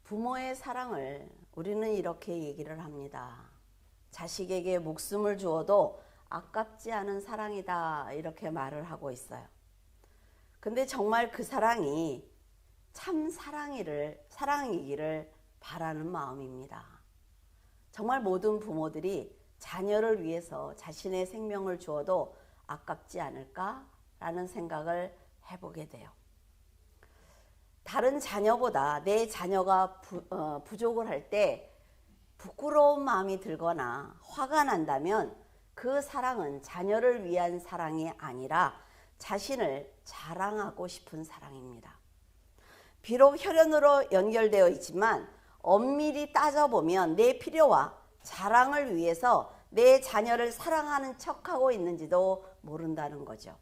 부모의 사랑을 우리는 이렇게 얘기를 합니다. 자식에게 목숨을 주어도 아깝지 않은 사랑이다, 이렇게 말을 하고 있어요. 근데 정말 그 사랑이 참 사랑이기를 바라는 마음입니다. 정말 모든 부모들이 자녀를 위해서 자신의 생명을 주어도 아깝지 않을까라는 생각을 해보게 돼요. 다른 자녀보다 내 자녀가 부족을 할 때 부끄러운 마음이 들거나 화가 난다면 그 사랑은 자녀를 위한 사랑이 아니라 자신을 자랑하고 싶은 사랑입니다. 비록 혈연으로 연결되어 있지만 엄밀히 따져보면 내 필요와 자랑을 위해서 내 자녀를 사랑하는 척하고 있는지도 모른다는 거죠.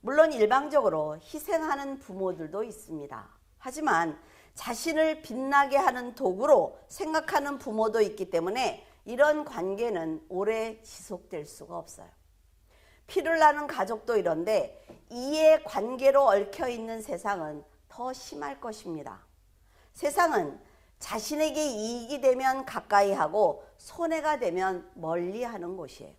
물론 일방적으로 희생하는 부모들도 있습니다. 하지만 자신을 빛나게 하는 도구로 생각하는 부모도 있기 때문에 이런 관계는 오래 지속될 수가 없어요. 피를 나는 가족도 이런데 이해 관계로 얽혀있는 세상은 더 심할 것입니다. 세상은 자신에게 이익이 되면 가까이 하고 손해가 되면 멀리 하는 곳이에요.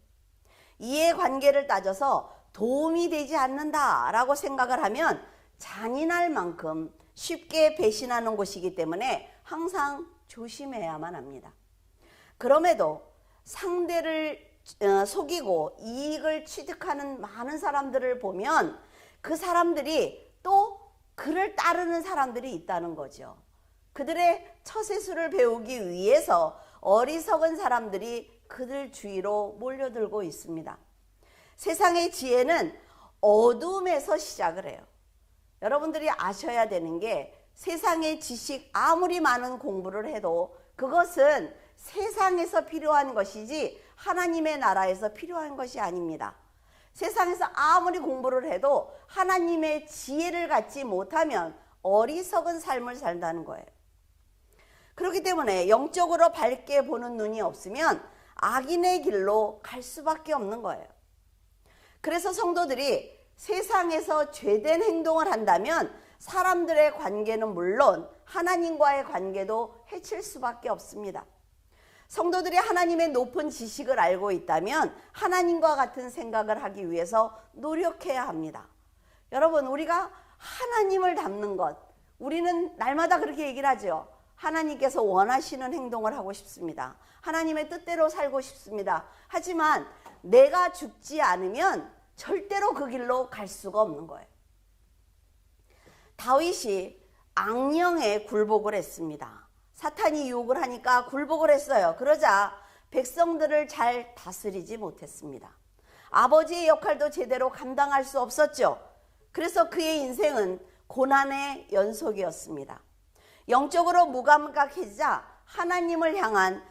이해관계를 따져서 도움이 되지 않는다라고 생각을 하면 잔인할 만큼 쉽게 배신하는 곳이기 때문에 항상 조심해야만 합니다. 그럼에도 상대를 속이고 이익을 취득하는 많은 사람들을 보면 그 사람들이 또 그를 따르는 사람들이 있다는 거죠. 그들의 처세술을 배우기 위해서 어리석은 사람들이 그들 주위로 몰려들고 있습니다. 세상의 지혜는 어둠에서 시작을 해요. 여러분들이 아셔야 되는 게 세상의 지식 아무리 많은 공부를 해도 그것은 세상에서 필요한 것이지 하나님의 나라에서 필요한 것이 아닙니다. 세상에서 아무리 공부를 해도 하나님의 지혜를 갖지 못하면 어리석은 삶을 산다는 거예요. 그렇기 때문에 영적으로 밝게 보는 눈이 없으면 악인의 길로 갈 수밖에 없는 거예요. 그래서 성도들이 세상에서 죄된 행동을 한다면 사람들의 관계는 물론 하나님과의 관계도 해칠 수밖에 없습니다. 성도들이 하나님의 높은 지식을 알고 있다면 하나님과 같은 생각을 하기 위해서 노력해야 합니다. 여러분, 우리가 하나님을 닮는 것, 우리는 날마다 그렇게 얘기를 하죠. 하나님께서 원하시는 행동을 하고 싶습니다. 하나님의 뜻대로 살고 싶습니다. 하지만 내가 죽지 않으면 절대로 그 길로 갈 수가 없는 거예요. 다윗이 악령에 굴복을 했습니다. 사탄이 유혹을 하니까 굴복을 했어요. 그러자 백성들을 잘 다스리지 못했습니다. 아버지의 역할도 제대로 감당할 수 없었죠. 그래서 그의 인생은 고난의 연속이었습니다. 영적으로 무감각해지자 하나님을 향한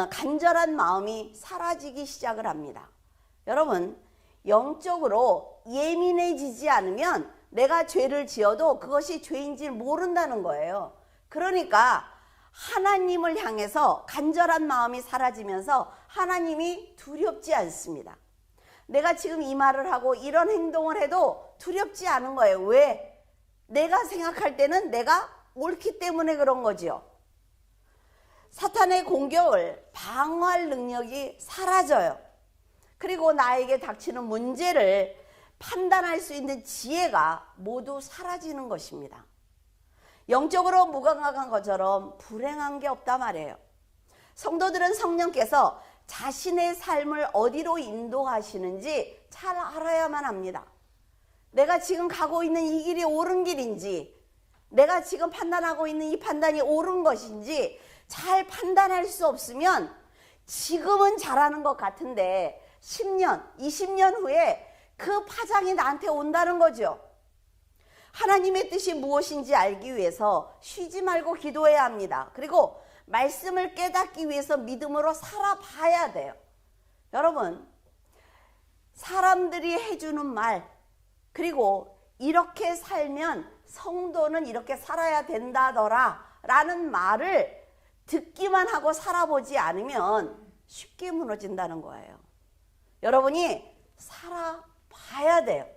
간절한 마음이 사라지기 시작을 합니다. 여러분, 영적으로 예민해지지 않으면 내가 죄를 지어도 그것이 죄인지 모른다는 거예요. 그러니까 하나님을 향해서 간절한 마음이 사라지면서 하나님이 두렵지 않습니다. 내가 지금 이 말을 하고 이런 행동을 해도 두렵지 않은 거예요. 왜? 내가 생각할 때는 내가 옳기 때문에 그런 거지요. 사탄의 공격을 방어할 능력이 사라져요. 그리고 나에게 닥치는 문제를 판단할 수 있는 지혜가 모두 사라지는 것입니다. 영적으로 무감각한 것처럼 불행한 게 없단 말이에요. 성도들은 성령께서 자신의 삶을 어디로 인도하시는지 잘 알아야만 합니다. 내가 지금 가고 있는 이 길이 옳은 길인지, 내가 지금 판단하고 있는 이 판단이 옳은 것인지 잘 판단할 수 없으면 지금은 잘하는 것 같은데 10년, 20년 후에 그 파장이 나한테 온다는 거죠. 하나님의 뜻이 무엇인지 알기 위해서 쉬지 말고 기도해야 합니다. 그리고 말씀을 깨닫기 위해서 믿음으로 살아봐야 돼요. 여러분, 사람들이 해주는 말, 그리고 이렇게 살면 성도는 이렇게 살아야 된다더라 라는 말을 듣기만 하고 살아보지 않으면 쉽게 무너진다는 거예요. 여러분이 살아봐야 돼요.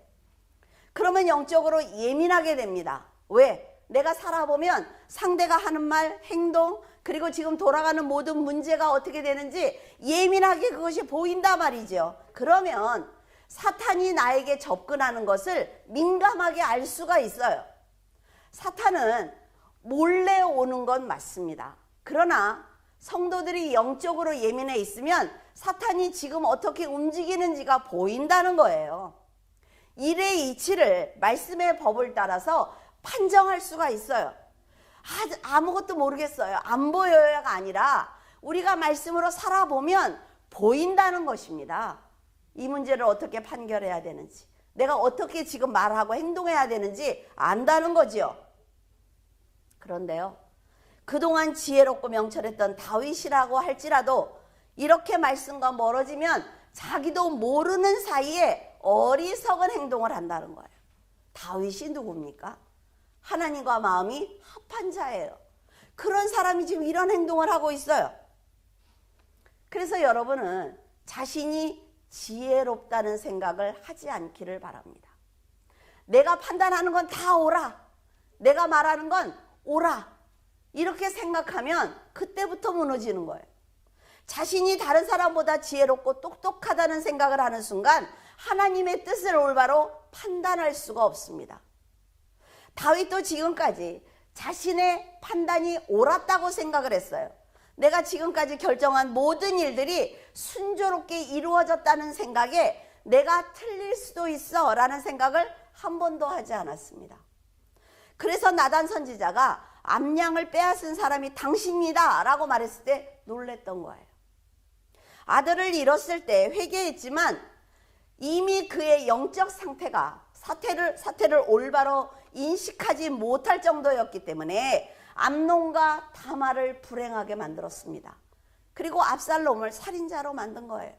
그러면 영적으로 예민하게 됩니다. 왜? 내가 살아보면 상대가 하는 말, 행동, 그리고 지금 돌아가는 모든 문제가 어떻게 되는지 예민하게 그것이 보인단 말이죠. 그러면 사탄이 나에게 접근하는 것을 민감하게 알 수가 있어요. 사탄은 몰래 오는 건 맞습니다. 그러나 성도들이 영적으로 예민해 있으면 사탄이 지금 어떻게 움직이는지가 보인다는 거예요. 일의 이치를 말씀의 법을 따라서 판정할 수가 있어요. 아무것도 모르겠어요. 안 보여요가 아니라 우리가 말씀으로 살아보면 보인다는 것입니다. 이 문제를 어떻게 판결해야 되는지, 내가 어떻게 지금 말하고 행동해야 되는지 안다는 거지요. 그런데요, 그동안 지혜롭고 명철했던 다윗이라고 할지라도 이렇게 말씀과 멀어지면 자기도 모르는 사이에 어리석은 행동을 한다는 거예요. 다윗이 누굽니까? 하나님과 마음이 합한 자예요. 그런 사람이 지금 이런 행동을 하고 있어요. 그래서 여러분은 자신이 지혜롭다는 생각을 하지 않기를 바랍니다. 내가 판단하는 건 다 옳아, 내가 말하는 건 옳아, 이렇게 생각하면 그때부터 무너지는 거예요. 자신이 다른 사람보다 지혜롭고 똑똑하다는 생각을 하는 순간 하나님의 뜻을 올바로 판단할 수가 없습니다. 다윗도 지금까지 자신의 판단이 옳았다고 생각을 했어요. 내가 지금까지 결정한 모든 일들이 순조롭게 이루어졌다는 생각에 내가 틀릴 수도 있어 라는 생각을 한 번도 하지 않았습니다. 그래서 나단 선지자가 암양을 빼앗은 사람이 당신이다 라고 말했을 때 놀랬던 거예요. 아들을 잃었을 때 회개했지만 이미 그의 영적 상태가 사태를 올바로 인식하지 못할 정도였기 때문에 암논과 다말을 불행하게 만들었습니다. 그리고 압살롬을 살인자로 만든 거예요.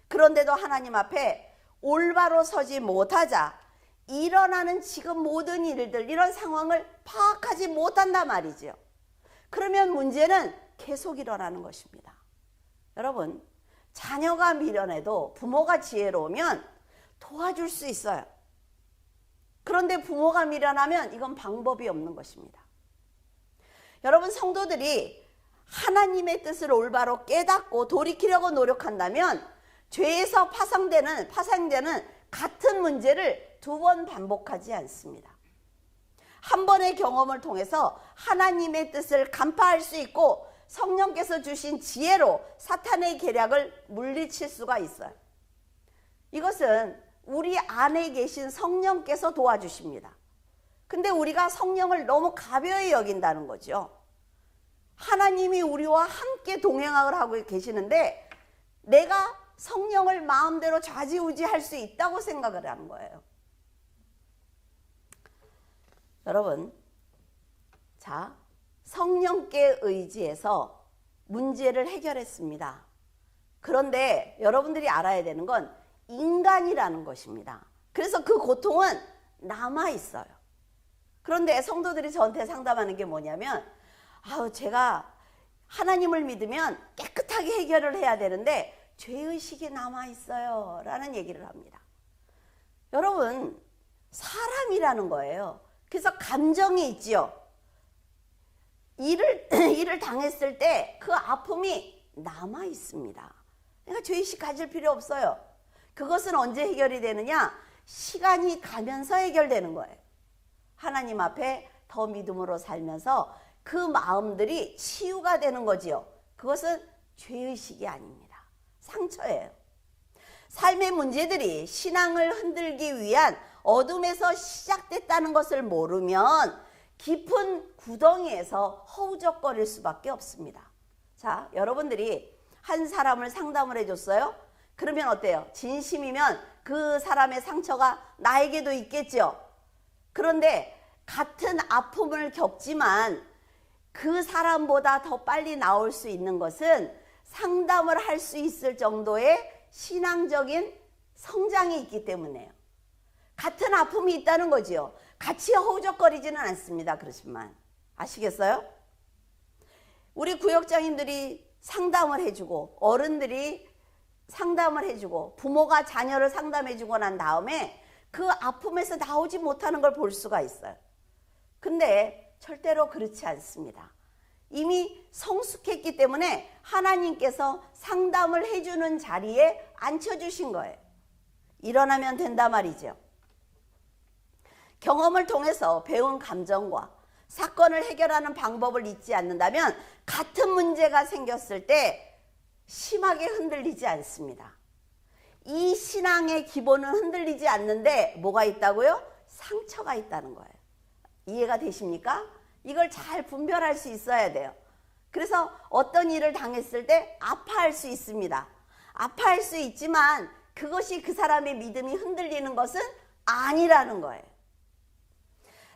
그런데도 하나님 앞에 올바로 서지 못하자 일어나는 지금 모든 일들, 이런 상황을 파악하지 못한단 말이죠. 그러면 문제는 계속 일어나는 것입니다. 여러분, 자녀가 미련해도 부모가 지혜로우면 도와줄 수 있어요. 그런데 부모가 미련하면 이건 방법이 없는 것입니다. 여러분, 성도들이 하나님의 뜻을 올바로 깨닫고 돌이키려고 노력한다면 죄에서 파생되는 같은 문제를 두 번 반복하지 않습니다. 한 번의 경험을 통해서 하나님의 뜻을 간파할 수 있고 성령께서 주신 지혜로 사탄의 계략을 물리칠 수가 있어요. 이것은 우리 안에 계신 성령께서 도와주십니다. 근데 우리가 성령을 너무 가벼이 여긴다는 거죠. 하나님이 우리와 함께 동행을 하고 계시는데 내가 성령을 마음대로 좌지우지할 수 있다고 생각을 하는 거예요. 여러분, 자, 성령께 의지해서 문제를 해결했습니다. 그런데 여러분들이 알아야 되는 건 인간이라는 것입니다. 그래서 그 고통은 남아있어요. 그런데 성도들이 저한테 상담하는 게 뭐냐면, 제가 하나님을 믿으면 깨끗하게 해결을 해야 되는데 죄의식이 남아있어요 라는 얘기를 합니다. 여러분, 사람이라는 거예요. 그래서 감정이 있지요. 일을 당했을 때 그 아픔이 남아 있습니다. 그러니까 죄의식 가질 필요 없어요. 그것은 언제 해결이 되느냐? 시간이 가면서 해결되는 거예요. 하나님 앞에 더 믿음으로 살면서 그 마음들이 치유가 되는 거지요. 그것은 죄의식이 아닙니다. 상처예요. 삶의 문제들이 신앙을 흔들기 위한 어둠에서 시작됐다는 것을 모르면 깊은 구덩이에서 허우적거릴 수밖에 없습니다. 자, 여러분들이 한 사람을 상담을 해줬어요. 그러면 어때요? 진심이면 그 사람의 상처가 나에게도 있겠죠. 그런데 같은 아픔을 겪지만 그 사람보다 더 빨리 나올 수 있는 것은 상담을 할 수 있을 정도의 신앙적인 성장이 있기 때문에요. 같은 아픔이 있다는 거지요. 같이 허우적거리지는 않습니다. 그렇지만 아시겠어요? 우리 구역장님들이 상담을 해주고 어른들이 상담을 해주고 부모가 자녀를 상담해주고 난 다음에 그 아픔에서 나오지 못하는 걸 볼 수가 있어요. 근데 절대로 그렇지 않습니다. 이미 성숙했기 때문에 하나님께서 상담을 해주는 자리에 앉혀주신 거예요. 일어나면 된다 말이죠. 경험을 통해서 배운 감정과 사건을 해결하는 방법을 잊지 않는다면 같은 문제가 생겼을 때 심하게 흔들리지 않습니다. 이 신앙의 기본은 흔들리지 않는데 뭐가 있다고요? 상처가 있다는 거예요. 이해가 되십니까? 이걸 잘 분별할 수 있어야 돼요. 그래서 어떤 일을 당했을 때 아파할 수 있습니다. 아파할 수 있지만 그것이 그 사람의 믿음이 흔들리는 것은 아니라는 거예요.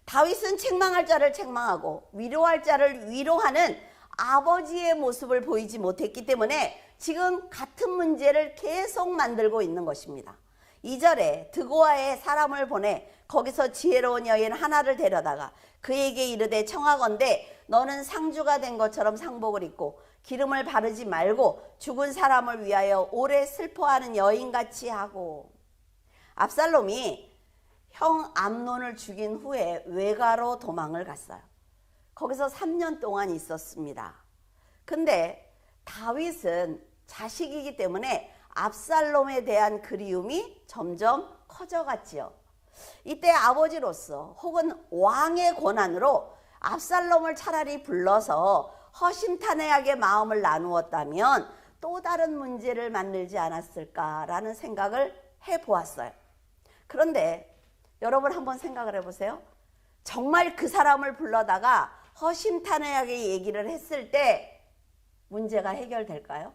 다윗은 책망할 자를 책망하고 위로할 자를 위로하는 아버지의 모습을 보이지 못했기 때문에 지금 같은 문제를 계속 만들고 있는 것입니다. 2절에 드고아에 사람을 보내 거기서 지혜로운 여인 하나를 데려다가 그에게 이르되 청하건대 너는 상주가 된 것처럼 상복을 입고 기름을 바르지 말고 죽은 사람을 위하여 오래 슬퍼하는 여인같이 하고. 압살롬이 형 암논을 죽인 후에 외가로 도망을 갔어요. 거기서 3년 동안 있었습니다. 근데 다윗은 자식이기 때문에 압살롬에 대한 그리움이 점점 커져갔지요. 이때 아버지로서 혹은 왕의 권한으로 압살롬을 차라리 불러서 허심탄회하게 마음을 나누었다면 또 다른 문제를 만들지 않았을까라는 생각을 해보았어요. 그런데 여러분 한번 생각을 해보세요. 정말 그 사람을 불러다가 허심탄회하게 얘기를 했을 때 문제가 해결될까요?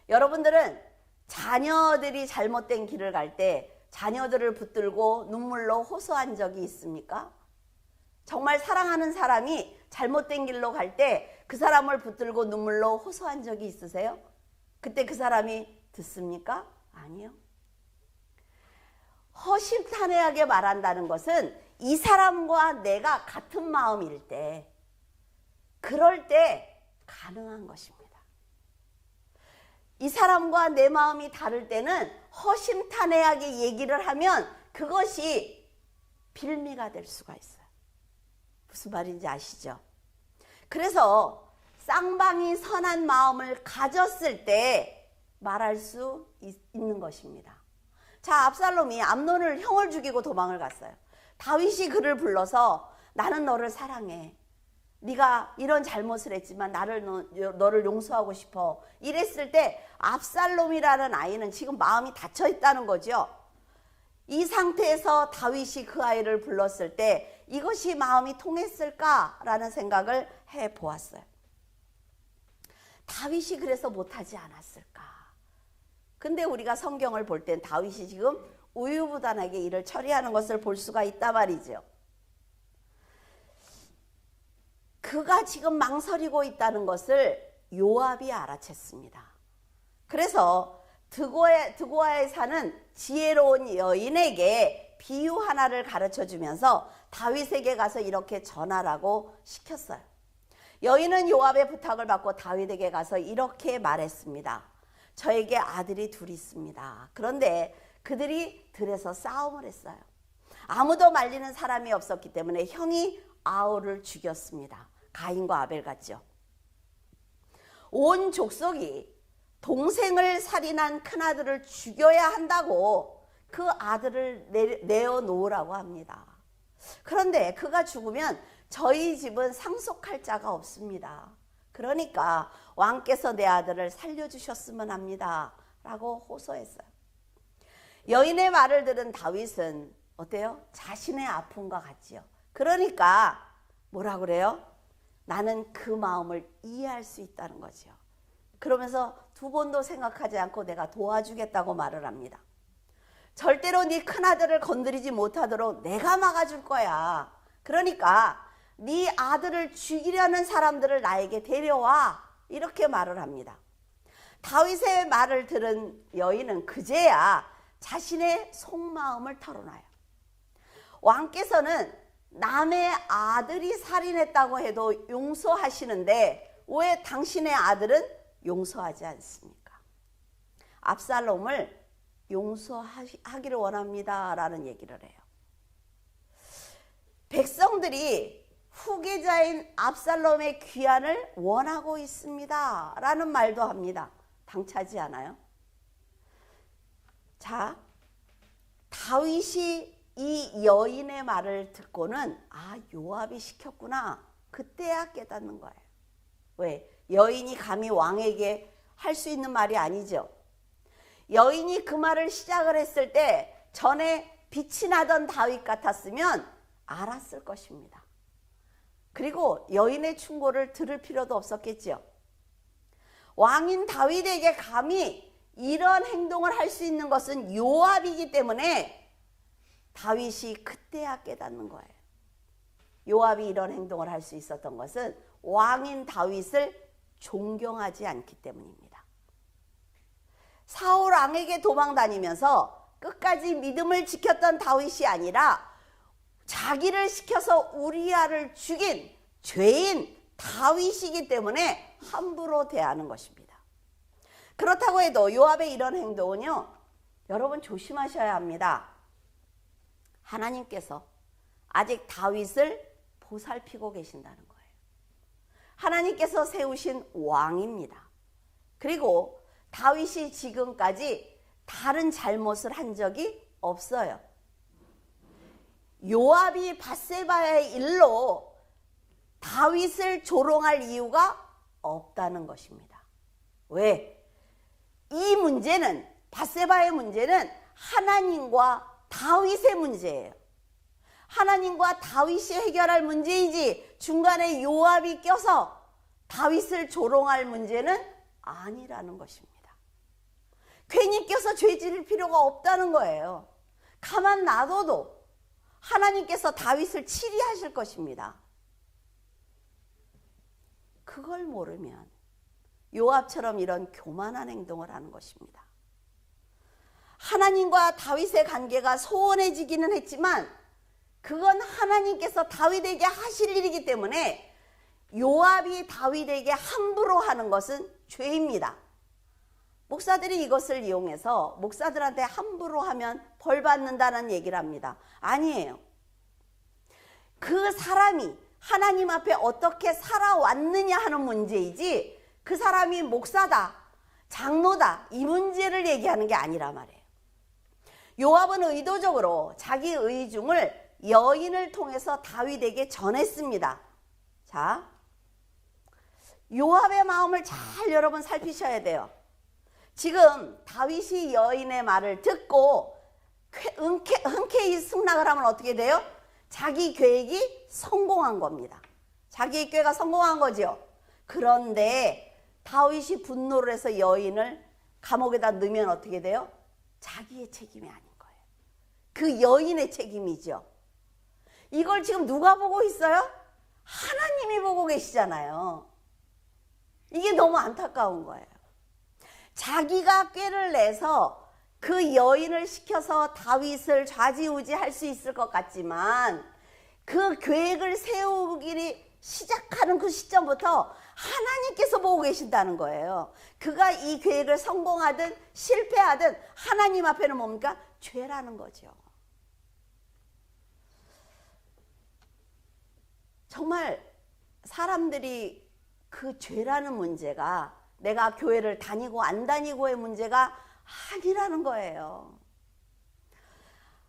여러분들은 자녀들이 잘못된 길을 갈 때 자녀들을 붙들고 눈물로 호소한 적이 있습니까? 정말 사랑하는 사람이 잘못된 길로 갈 때 그 사람을 붙들고 눈물로 호소한 적이 있으세요? 그때 그 사람이 듣습니까? 아니요. 허심탄회하게 말한다는 것은 이 사람과 내가 같은 마음일 때, 그럴 때 가능한 것입니다. 이 사람과 내 마음이 다를 때는 허심탄회하게 얘기를 하면 그것이 빌미가 될 수가 있어요. 무슨 말인지 아시죠? 그래서 쌍방이 선한 마음을 가졌을 때 말할 수 있는 것입니다. 자, 압살롬이 암논을 형을 죽이고 도망을 갔어요. 다윗이 그를 불러서 나는 너를 사랑해. 네가 이런 잘못을 했지만 너를 용서하고 싶어. 이랬을 때 압살롬이라는 아이는 지금 마음이 닫혀 있다는 거죠. 이 상태에서 다윗이 그 아이를 불렀을 때 이것이 마음이 통했을까라는 생각을 해보았어요. 다윗이 그래서 못하지 않았을까? 근데 우리가 성경을 볼 땐 다윗이 지금 우유부단하게 일을 처리하는 것을 볼 수가 있단 말이죠. 그가 지금 망설이고 있다는 것을 요압이 알아챘습니다. 그래서 드고아에 사는 지혜로운 여인에게 비유 하나를 가르쳐 주면서 다윗에게 가서 이렇게 전하라고 시켰어요. 여인은 요압의 부탁을 받고 다윗에게 가서 이렇게 말했습니다. 저에게 아들이 둘이 있습니다. 그런데 그들이 들에서 싸움을 했어요. 아무도 말리는 사람이 없었기 때문에 형이 아우를 죽였습니다. 가인과 아벨 같죠. 온 족속이 동생을 살인한 큰아들을 죽여야 한다고 그 아들을 내어놓으라고 합니다. 그런데 그가 죽으면 저희 집은 상속할 자가 없습니다. 그러니까 왕께서 내 아들을 살려주셨으면 합니다. 라고 호소했어요. 여인의 말을 들은 다윗은 어때요? 자신의 아픔과 같지요. 그러니까 뭐라 그래요? 나는 그 마음을 이해할 수 있다는 거죠. 그러면서 두 번도 생각하지 않고 내가 도와주겠다고 말을 합니다. 절대로 네 큰아들을 건드리지 못하도록 내가 막아줄 거야. 그러니까 네 아들을 죽이려는 사람들을 나에게 데려와. 이렇게 말을 합니다. 다윗의 말을 들은 여인은 그제야 자신의 속마음을 털어놔요. 왕께서는 남의 아들이 살인했다고 해도 용서하시는데 왜 당신의 아들은 용서하지 않습니까? 압살롬을 용서하기를 원합니다 라는 얘기를 해요. 백성들이 후계자인 압살롬의 귀환을 원하고 있습니다 라는 말도 합니다. 당차지 않아요? 자, 다윗이 이 여인의 말을 듣고는 요압이 시켰구나, 그때야 깨닫는 거예요. 왜? 여인이 감히 왕에게 할 수 있는 말이 아니죠. 여인이 그 말을 시작을 했을 때 전에 빛이 나던 다윗 같았으면 알았을 것입니다. 그리고 여인의 충고를 들을 필요도 없었겠죠. 왕인 다윗에게 감히 이런 행동을 할 수 있는 것은 요압이기 때문에 다윗이 그때야 깨닫는 거예요. 요압이 이런 행동을 할 수 있었던 것은 왕인 다윗을 존경하지 않기 때문입니다. 사울 왕에게 도망 다니면서 끝까지 믿음을 지켰던 다윗이 아니라 자기를 시켜서 우리아를 죽인 죄인 다윗이기 때문에 함부로 대하는 것입니다. 그렇다고 해도 요압의 이런 행동은요, 여러분 조심하셔야 합니다. 하나님께서 아직 다윗을 보살피고 계신다는 거예요. 하나님께서 세우신 왕입니다. 그리고 다윗이 지금까지 다른 잘못을 한 적이 없어요. 요압이 밧세바의 일로 다윗을 조롱할 이유가 없다는 것입니다. 왜? 이 문제는, 밧세바의 문제는 하나님과 다윗의 문제예요. 하나님과 다윗이 해결할 문제이지 중간에 요압이 껴서 다윗을 조롱할 문제는 아니라는 것입니다. 괜히 껴서 죄 지을 필요가 없다는 거예요. 가만 놔둬도 하나님께서 다윗을 치리하실 것입니다. 그걸 모르면 요압처럼 이런 교만한 행동을 하는 것입니다. 하나님과 다윗의 관계가 소원해지기는 했지만 그건 하나님께서 다윗에게 하실 일이기 때문에 요압이 다윗에게 함부로 하는 것은 죄입니다. 목사들이 이것을 이용해서 목사들한테 함부로 하면 벌 받는다는 얘기를 합니다. 아니에요. 그 사람이 하나님 앞에 어떻게 살아왔느냐 하는 문제이지 그 사람이 목사다, 장로다, 이 문제를 얘기하는 게 아니라 말이에요. 요압은 의도적으로 자기 의중을 여인을 통해서 다윗에게 전했습니다. 자, 요압의 마음을 잘 여러분 살피셔야 돼요. 지금 다윗이 여인의 말을 듣고 흔쾌히 승낙을 하면 어떻게 돼요? 자기 계획이 성공한 겁니다. 자기 계획가 성공한 거죠. 그런데 다윗이 분노를 해서 여인을 감옥에다 넣으면 어떻게 돼요? 자기의 책임이 아닌 거예요. 그 여인의 책임이죠. 이걸 지금 누가 보고 있어요? 하나님이 보고 계시잖아요. 이게 너무 안타까운 거예요. 자기가 꾀를 내서 그 여인을 시켜서 다윗을 좌지우지할 수 있을 것 같지만 그 계획을 세우기 시작하는 그 시점부터 하나님께서 보고 계신다는 거예요. 그가 이 계획을 성공하든 실패하든 하나님 앞에는 뭡니까? 죄라는 거죠. 정말 사람들이 그 죄라는 문제가 내가 교회를 다니고 안 다니고의 문제가 아니라는 거예요.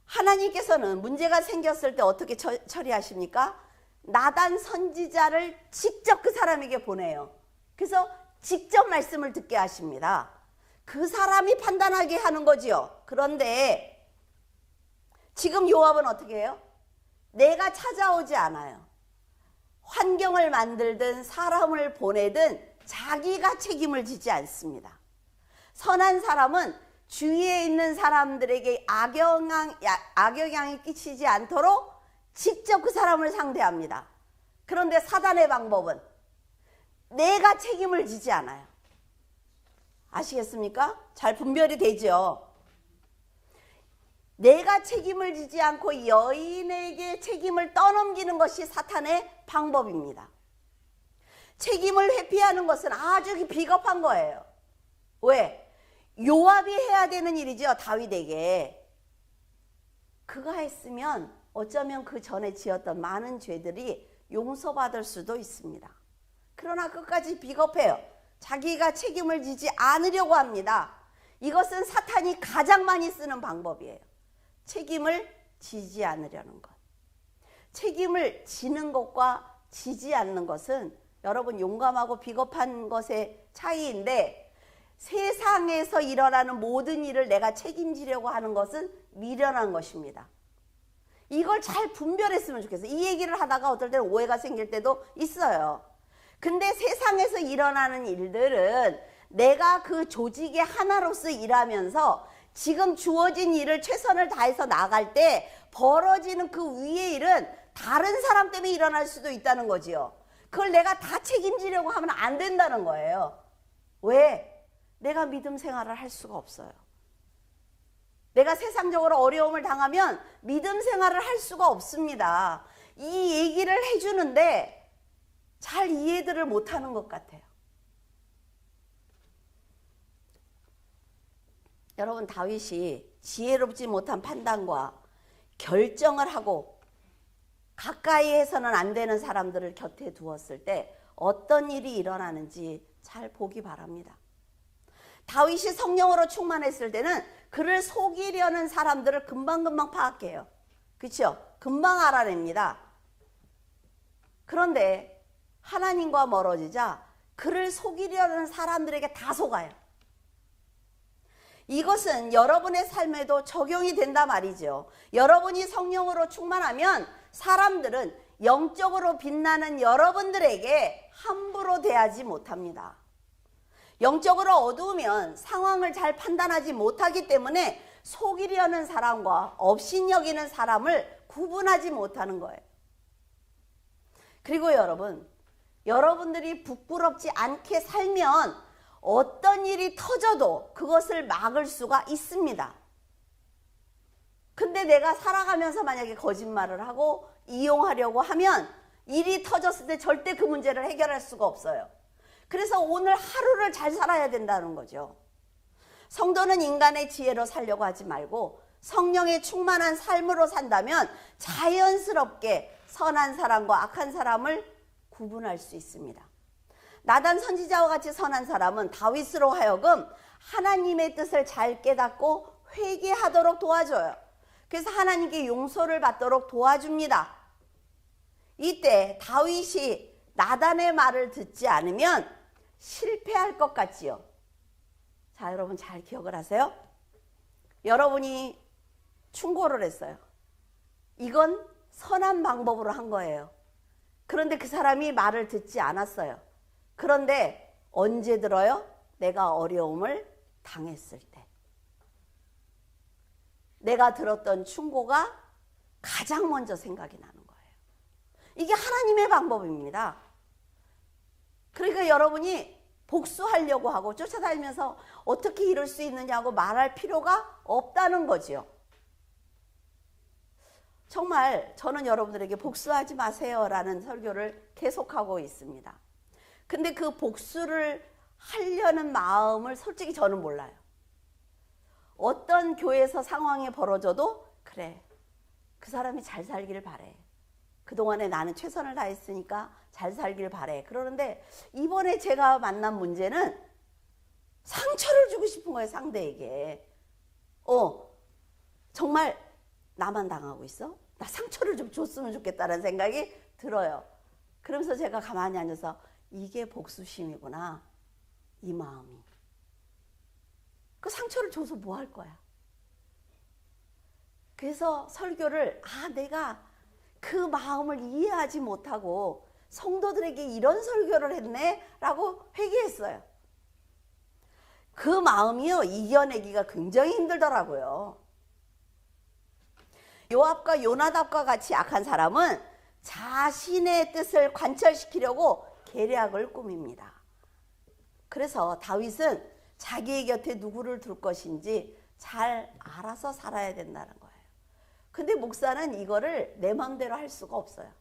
하나님께서는 문제가 생겼을 때 어떻게 처리하십니까? 나단 선지자를 직접 그 사람에게 보내요. 그래서 직접 말씀을 듣게 하십니다. 그 사람이 판단하게 하는 거지요. 그런데 지금 요압은 어떻게 해요? 내가 찾아오지 않아요. 환경을 만들든 사람을 보내든 자기가 책임을 지지 않습니다. 선한 사람은 주위에 있는 사람들에게 악영향이 끼치지 않도록 직접 그 사람을 상대합니다. 그런데 사단의 방법은 내가 책임을 지지 않아요. 아시겠습니까? 잘 분별이 되죠. 내가 책임을 지지 않고 여인에게 책임을 떠넘기는 것이 사탄의 방법입니다. 책임을 회피하는 것은 아주 비겁한 거예요. 왜? 요압이 해야 되는 일이죠. 다윗에게. 그가 했으면 어쩌면 그 전에 지었던 많은 죄들이 용서받을 수도 있습니다. 그러나 끝까지 비겁해요. 자기가 책임을 지지 않으려고 합니다. 이것은 사탄이 가장 많이 쓰는 방법이에요. 책임을 지지 않으려는 것. 책임을 지는 것과 지지 않는 것은 여러분 용감하고 비겁한 것의 차이인데, 세상에서 일어나는 모든 일을 내가 책임지려고 하는 것은 미련한 것입니다. 이걸 잘 분별했으면 좋겠어요. 이 얘기를 하다가 어떨 때는 오해가 생길 때도 있어요. 근데 세상에서 일어나는 일들은 내가 그 조직의 하나로서 일하면서 지금 주어진 일을 최선을 다해서 나갈 때 벌어지는 그 위의 일은 다른 사람 때문에 일어날 수도 있다는 거지요. 그걸 내가 다 책임지려고 하면 안 된다는 거예요. 왜? 내가 믿음 생활을 할 수가 없어요. 내가 세상적으로 어려움을 당하면 믿음 생활을 할 수가 없습니다. 이 얘기를 해주는데 잘 이해들을 못하는 것 같아요. 여러분, 다윗이 지혜롭지 못한 판단과 결정을 하고 가까이 해서는 안 되는 사람들을 곁에 두었을 때 어떤 일이 일어나는지 잘 보기 바랍니다. 다윗이 성령으로 충만했을 때는 그를 속이려는 사람들을 금방금방 파악해요. 그렇죠? 금방 알아냅니다. 그런데 하나님과 멀어지자 그를 속이려는 사람들에게 다 속아요. 이것은 여러분의 삶에도 적용이 된다 말이죠. 여러분이 성령으로 충만하면 사람들은 영적으로 빛나는 여러분들에게 함부로 대하지 못합니다. 영적으로 어두우면 상황을 잘 판단하지 못하기 때문에 속이려는 사람과 업신여기는 사람을 구분하지 못하는 거예요. 그리고 여러분들이 부끄럽지 않게 살면 어떤 일이 터져도 그것을 막을 수가 있습니다. 근데 내가 살아가면서 만약에 거짓말을 하고 이용하려고 하면 일이 터졌을 때 절대 그 문제를 해결할 수가 없어요. 그래서 오늘 하루를 잘 살아야 된다는 거죠. 성도는 인간의 지혜로 살려고 하지 말고 성령의 충만한 삶으로 산다면 자연스럽게 선한 사람과 악한 사람을 구분할 수 있습니다. 나단 선지자와 같이 선한 사람은 다윗으로 하여금 하나님의 뜻을 잘 깨닫고 회개하도록 도와줘요. 그래서 하나님께 용서를 받도록 도와줍니다. 이때 다윗이 나단의 말을 듣지 않으면 실패할 것 같지요. 자, 여러분 잘 기억을 하세요. 여러분이 충고를 했어요. 이건 선한 방법으로 한 거예요. 그런데 그 사람이 말을 듣지 않았어요. 그런데 언제 들어요? 내가 어려움을 당했을 때. 내가 들었던 충고가 가장 먼저 생각이 나는 거예요. 이게 하나님의 방법입니다. 그러니까 여러분이 복수하려고 하고 쫓아다니면서 어떻게 이럴 수 있느냐고 말할 필요가 없다는 거지요. 정말 저는 여러분들에게 복수하지 마세요라는 설교를 계속하고 있습니다. 근데 그 복수를 하려는 마음을 솔직히 저는 몰라요. 어떤 교회에서 상황이 벌어져도 그래, 그 사람이 잘 살기를 바래. 그동안에 나는 최선을 다했으니까 잘 살길 바래. 그러는데 이번에 제가 만난 문제는 상처를 주고 싶은 거예요, 상대에게. 정말 나만 당하고 있어? 나 상처를 좀 줬으면 좋겠다는 생각이 들어요. 그러면서 제가 가만히 앉아서 이게 복수심이구나, 이 마음이. 그 상처를 줘서 뭐 할 거야? 그래서 설교를 내가 그 마음을 이해하지 못하고 성도들에게 이런 설교를 했네 라고 회개했어요. 그 마음이요, 이겨내기가 굉장히 힘들더라고요. 요압과 요나답과 같이 악한 사람은 자신의 뜻을 관철시키려고 계략을 꾸밉니다. 그래서 다윗은 자기의 곁에 누구를 둘 것인지 잘 알아서 살아야 된다는 거예요. 근데 목사는 이거를 내 마음대로 할 수가 없어요.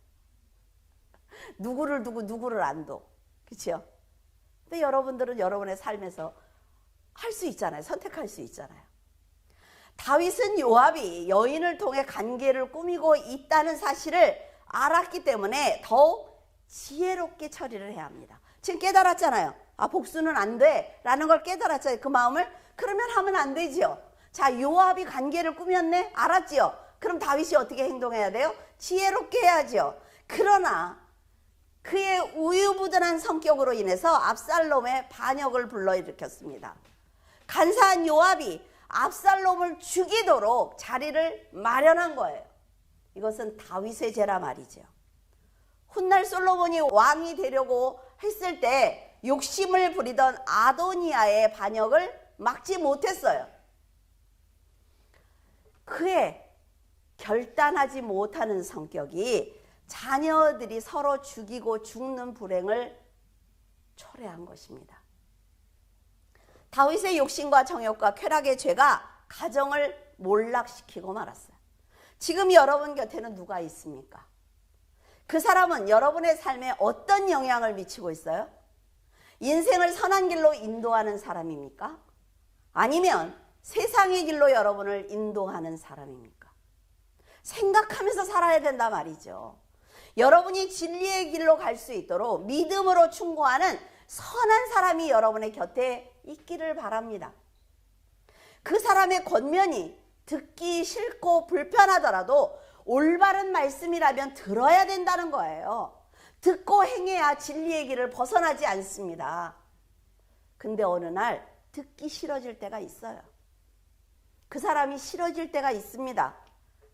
누구를 두고 누구를 안 둬. 그렇죠? 근데 여러분들은 여러분의 삶에서 할 수 있잖아요. 선택할 수 있잖아요. 다윗은 요압이 여인을 통해 관계를 꾸미고 있다는 사실을 알았기 때문에 더욱 지혜롭게 처리를 해야 합니다. 지금 깨달았잖아요. 아, 복수는 안 돼 라는 걸 깨달았잖아요. 그 마음을. 그러면 하면 안 되지요. 자, 요압이 관계를 꾸몄네? 알았지요. 그럼 다윗이 어떻게 행동해야 돼요? 지혜롭게 해야지요. 그러나 그의 우유부단한 성격으로 인해서 압살롬의 반역을 불러일으켰습니다. 간사한 요압이 압살롬을 죽이도록 자리를 마련한 거예요. 이것은 다윗의 죄라 말이죠. 훗날 솔로몬이 왕이 되려고 했을 때 욕심을 부리던 아도니아의 반역을 막지 못했어요. 그의 결단하지 못하는 성격이 자녀들이 서로 죽이고 죽는 불행을 초래한 것입니다. 다윗의 욕심과 정욕과 쾌락의 죄가 가정을 몰락시키고 말았어요. 지금 여러분 곁에는 누가 있습니까? 그 사람은 여러분의 삶에 어떤 영향을 미치고 있어요? 인생을 선한 길로 인도하는 사람입니까? 아니면 세상의 길로 여러분을 인도하는 사람입니까? 생각하면서 살아야 된다 말이죠. 여러분이 진리의 길로 갈 수 있도록 믿음으로 충고하는 선한 사람이 여러분의 곁에 있기를 바랍니다. 그 사람의 권면이 듣기 싫고 불편하더라도 올바른 말씀이라면 들어야 된다는 거예요. 듣고 행해야 진리의 길을 벗어나지 않습니다. 근데 어느 날 듣기 싫어질 때가 있어요. 그 사람이 싫어질 때가 있습니다.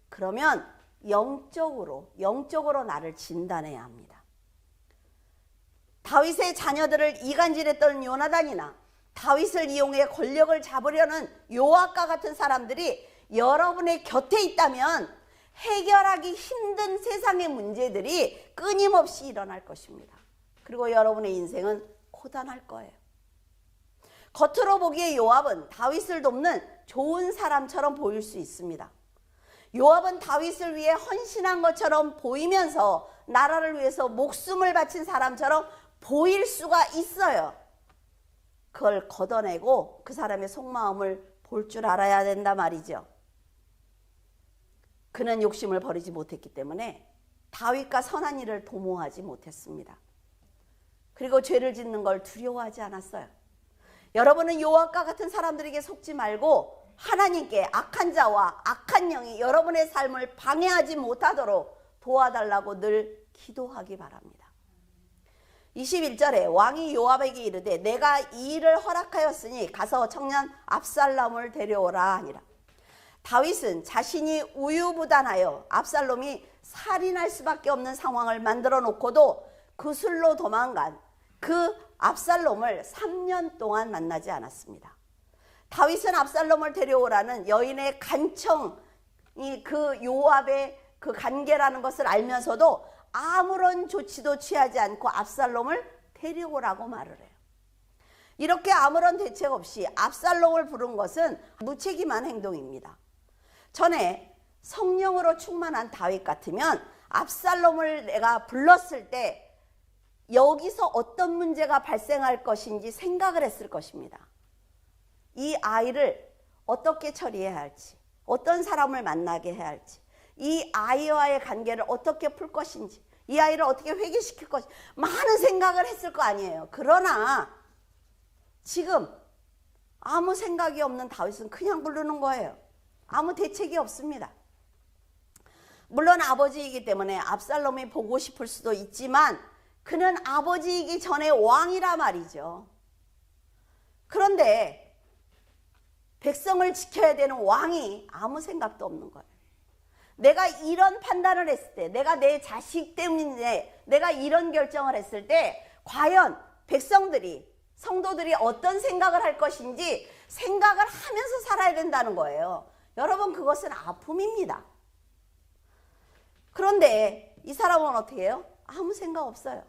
그러면 영적으로 나를 진단해야 합니다. 다윗의 자녀들을 이간질했던 요나단이나 다윗을 이용해 권력을 잡으려는 요압과 같은 사람들이 여러분의 곁에 있다면 해결하기 힘든 세상의 문제들이 끊임없이 일어날 것입니다. 그리고 여러분의 인생은 고단할 거예요. 겉으로 보기에 요압은 다윗을 돕는 좋은 사람처럼 보일 수 있습니다. 요압은 다윗을 위해 헌신한 것처럼 보이면서 나라를 위해서 목숨을 바친 사람처럼 보일 수가 있어요. 그걸 걷어내고 그 사람의 속마음을 볼 줄 알아야 된다 말이죠. 그는 욕심을 버리지 못했기 때문에 다윗과 선한 일을 도모하지 못했습니다. 그리고 죄를 짓는 걸 두려워하지 않았어요. 여러분은 요압과 같은 사람들에게 속지 말고 하나님께 악한 자와 악한 영이 여러분의 삶을 방해하지 못하도록 도와달라고 늘 기도하기 바랍니다. 21절에 왕이 요압에게 이르되 내가 이 일을 허락하였으니 가서 청년 압살롬을 데려오라 하니라. 다윗은 자신이 우유부단하여 압살롬이 살인할 수밖에 없는 상황을 만들어 놓고도 그술로 도망간 그 압살롬을 3년 동안 만나지 않았습니다. 다윗은 압살롬을 데려오라는 여인의 간청이 그 요압의 그 관계라는 것을 알면서도 아무런 조치도 취하지 않고 압살롬을 데려오라고 말을 해요. 이렇게 아무런 대책 없이 압살롬을 부른 것은 무책임한 행동입니다. 전에 성령으로 충만한 다윗 같으면 압살롬을 내가 불렀을 때 여기서 어떤 문제가 발생할 것인지 생각을 했을 것입니다. 이 아이를 어떻게 처리해야 할지, 어떤 사람을 만나게 해야 할지, 이 아이와의 관계를 어떻게 풀 것인지, 이 아이를 어떻게 회개시킬 것인지 많은 생각을 했을 거 아니에요. 그러나 지금 아무 생각이 없는 다윗은 그냥 부르는 거예요. 아무 대책이 없습니다. 물론 아버지이기 때문에 압살롬이 보고 싶을 수도 있지만 그는 아버지이기 전에 왕이라 말이죠. 그런데 백성을 지켜야 되는 왕이 아무 생각도 없는 거예요. 내가 이런 판단을 했을 때, 내가 내 자식 때문에 내가 이런 결정을 했을 때 과연 백성들이, 성도들이 어떤 생각을 할 것인지 생각을 하면서 살아야 된다는 거예요. 여러분, 그것은 아픔입니다. 그런데 이 사람은 어떻게 해요? 아무 생각 없어요.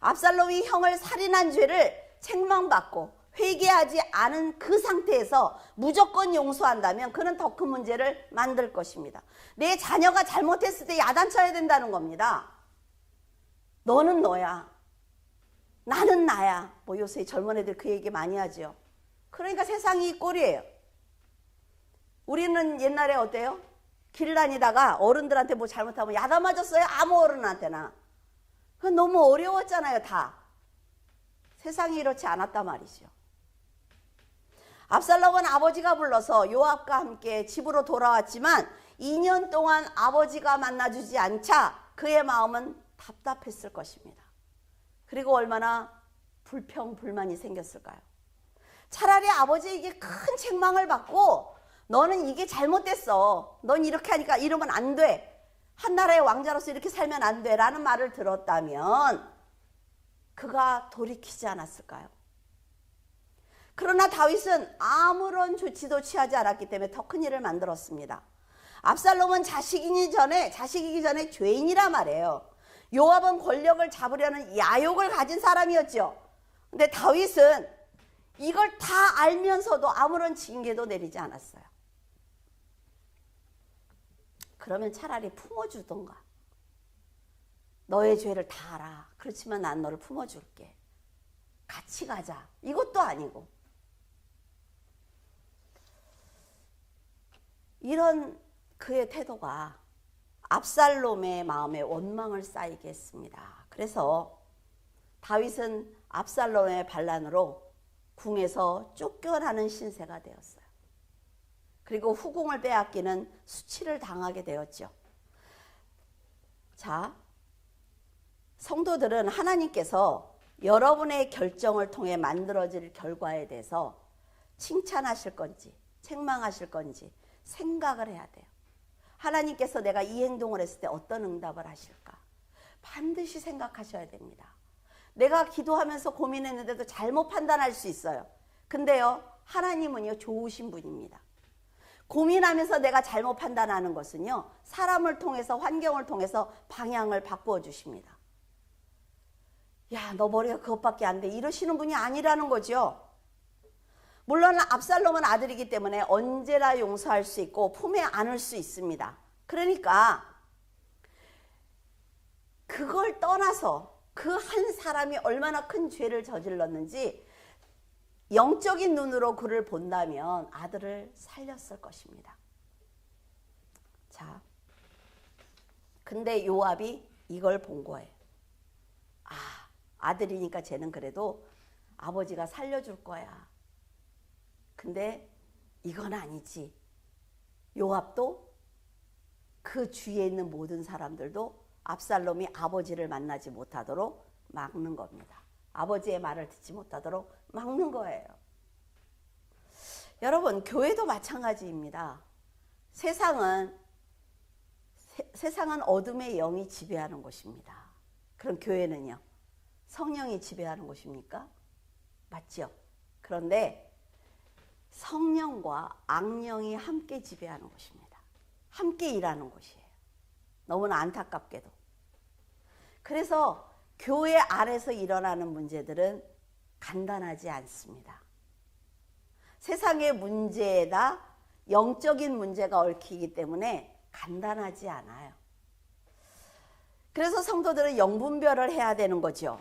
압살롬이 형을 살인한 죄를 책망받고 회개하지 않은 그 상태에서 무조건 용서한다면 그는 더 큰 문제를 만들 것입니다. 내 자녀가 잘못했을 때 야단쳐야 된다는 겁니다. 너는 너야, 나는 나야. 뭐 요새 젊은 애들 그 얘기 많이 하죠. 그러니까 세상이 이 꼴이에요. 우리는 옛날에 어때요? 길 다니다가 어른들한테 뭐 잘못하면 야단 맞았어요. 아무 어른한테나. 그건 너무 어려웠잖아요, 다. 세상이 이렇지 않았단 말이죠. 압살롬은 아버지가 불러서 요압과 함께 집으로 돌아왔지만 2년 동안 아버지가 만나주지 않자 그의 마음은 답답했을 것입니다. 그리고 얼마나 불평불만이 생겼을까요? 차라리 아버지에게 큰 책망을 받고 너는 이게 잘못됐어. 넌 이렇게 하니까 이러면 안 돼. 한 나라의 왕자로서 이렇게 살면 안 돼. 라는 말을 들었다면 그가 돌이키지 않았을까요? 그러나 다윗은 아무런 조치도 취하지 않았기 때문에 더 큰 일을 만들었습니다. 압살롬은 자식이기 전에 죄인이라 말이에요. 요압은 권력을 잡으려는 야욕을 가진 사람이었죠. 근데 다윗은 이걸 다 알면서도 아무런 징계도 내리지 않았어요. 그러면 차라리 품어주던가. 너의 죄를 다 알아. 그렇지만 난 너를 품어줄게. 같이 가자. 이것도 아니고. 이런 그의 태도가 압살롬의 마음에 원망을 쌓이게 했습니다. 그래서 다윗은 압살롬의 반란으로 궁에서 쫓겨나는 신세가 되었어요. 그리고 후궁을 빼앗기는 수치를 당하게 되었죠. 자, 성도들은 하나님께서 여러분의 결정을 통해 만들어질 결과에 대해서 칭찬하실 건지 책망하실 건지 생각을 해야 돼요. 하나님께서 내가 이 행동을 했을 때 어떤 응답을 하실까? 반드시 생각하셔야 됩니다. 내가 기도하면서 고민했는데도 잘못 판단할 수 있어요. 근데요, 하나님은요, 좋으신 분입니다. 고민하면서 내가 잘못 판단하는 것은요, 사람을 통해서, 환경을 통해서 방향을 바꾸어 주십니다. 야, 너 머리가 그것밖에 안 돼. 이러시는 분이 아니라는 거죠. 물론 압살롬은 아들이기 때문에 언제나 용서할 수 있고 품에 안을 수 있습니다. 그러니까 그걸 떠나서 그 한 사람이 얼마나 큰 죄를 저질렀는지 영적인 눈으로 그를 본다면 아들을 살렸을 것입니다. 자, 근데 요압이 이걸 본 거예요. 아, 아들이니까 쟤는 그래도 아버지가 살려줄 거야. 근데 이건 아니지. 요압도 그 주위에 있는 모든 사람들도 압살롬이 아버지를 만나지 못하도록 막는 겁니다. 아버지의 말을 듣지 못하도록 막는 거예요. 여러분, 교회도 마찬가지입니다. 세상은 어둠의 영이 지배하는 곳입니다. 그럼 교회는요? 성령이 지배하는 곳입니까? 맞죠? 그런데 성령과 악령이 함께 지배하는 곳입니다. 함께 일하는 곳이에요. 너무나 안타깝게도. 그래서 교회 안에서 일어나는 문제들은 간단하지 않습니다. 세상의 문제에다 영적인 문제가 얽히기 때문에 간단하지 않아요. 그래서 성도들은 영분별을 해야 되는 거죠.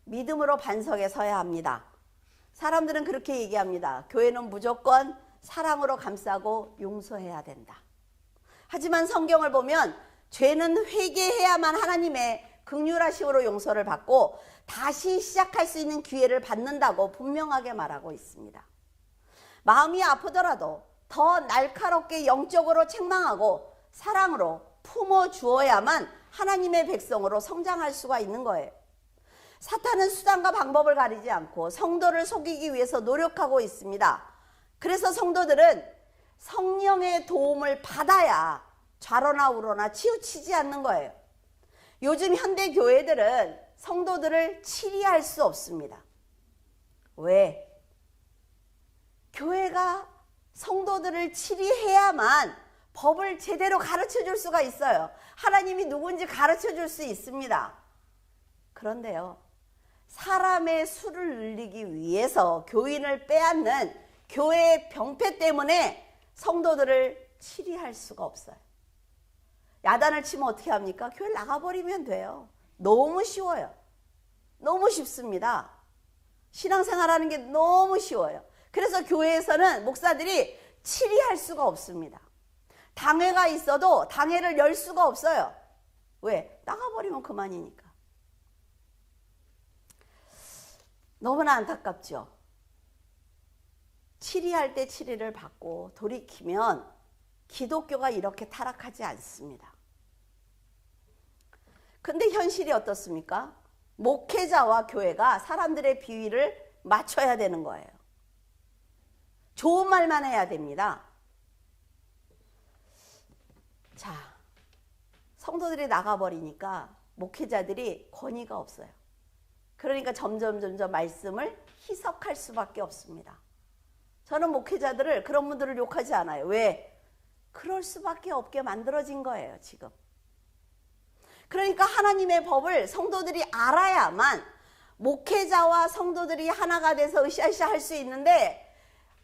믿음으로 반석에 서야 합니다. 사람들은 그렇게 얘기합니다. 교회는 무조건 사랑으로 감싸고 용서해야 된다. 하지만 성경을 보면 죄는 회개해야만 하나님의 긍휼하심으로 용서를 받고 다시 시작할 수 있는 기회를 받는다고 분명하게 말하고 있습니다. 마음이 아프더라도 더 날카롭게 영적으로 책망하고 사랑으로 품어주어야만 하나님의 백성으로 성장할 수가 있는 거예요. 사탄은 수단과 방법을 가리지 않고 성도를 속이기 위해서 노력하고 있습니다. 그래서 성도들은 성령의 도움을 받아야 좌로나 우로나 치우치지 않는 거예요. 요즘 현대 교회들은 성도들을 치리할 수 없습니다. 왜? 교회가 성도들을 치리해야만 법을 제대로 가르쳐 줄 수가 있어요. 하나님이 누군지 가르쳐 줄 수 있습니다. 그런데요, 사람의 수를 늘리기 위해서 교인을 빼앗는 교회의 병폐 때문에 성도들을 치리할 수가 없어요. 야단을 치면 어떻게 합니까? 교회를 나가버리면 돼요. 너무 쉬워요. 너무 쉽습니다. 신앙생활하는 게 너무 쉬워요. 그래서 교회에서는 목사들이 치리할 수가 없습니다. 당회가 있어도 당회를 열 수가 없어요. 왜? 나가버리면 그만이니까. 너무나 안타깝죠. 치리할 때 치리를 받고 돌이키면 기독교가 이렇게 타락하지 않습니다. 근데 현실이 어떻습니까? 목회자와 교회가 사람들의 비위를 맞춰야 되는 거예요. 좋은 말만 해야 됩니다. 자, 성도들이 나가버리니까 목회자들이 권위가 없어요. 그러니까 점점 말씀을 희석할 수밖에 없습니다. 저는 목회자들을, 그런 분들을 욕하지 않아요. 왜? 그럴 수밖에 없게 만들어진 거예요, 지금. 그러니까 하나님의 법을 성도들이 알아야만 목회자와 성도들이 하나가 돼서 으쌰으쌰 할 수 있는데